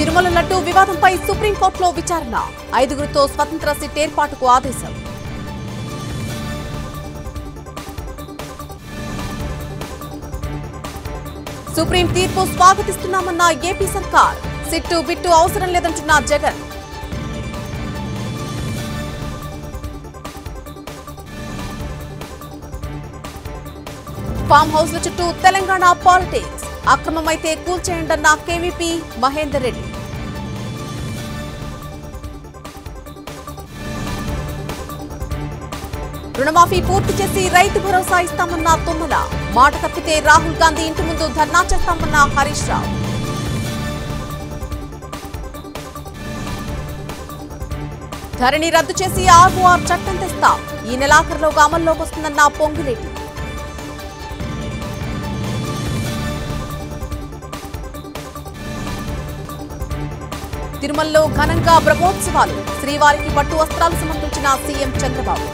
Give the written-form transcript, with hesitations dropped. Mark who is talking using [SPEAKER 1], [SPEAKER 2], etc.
[SPEAKER 1] తిరుమల లడ్డు వివాదంపై సుప్రీంకోర్టులో విచారణ 5గురితో స్వతంత్ర సిట్ ఏర్పాటుకు ఆదేశం. సుప్రీం తీర్పు స్వాగతిస్తున్నామన్న ఏపీ సర్కార్. సిట్టు బిట్టు అవసరం లేదంటున్న జగన్. ఫామ్ హౌస్ల చుట్టూ తెలంగాణ పాలిటిక్స్. అక్రమమైతే కూల్చేయండన్న కేవీపీ మహేందర్ రెడ్డి. రుణమాఫీ పూర్తి చేసి రైతు భరోసా ఇస్తామన్న తుమ్మల. మాట తప్పితే రాహుల్ గాంధీ ఇంటి ముందు ధర్నా చేస్తామన్న హరీష్ రావు. ధరణి రద్దు చేసి ఆర్ఓఆర్ చట్టం తెస్తాం. ఈ నెలాఖరులోగా అమల్లోకి వస్తుందన్న పొంగులేటి. తిరుమలలో ఘనంగా బ్రహ్మోత్సవాలు. శ్రీవారికి పట్టు వస్త్రాలు సమర్పించిన సీఎం చంద్రబాబు.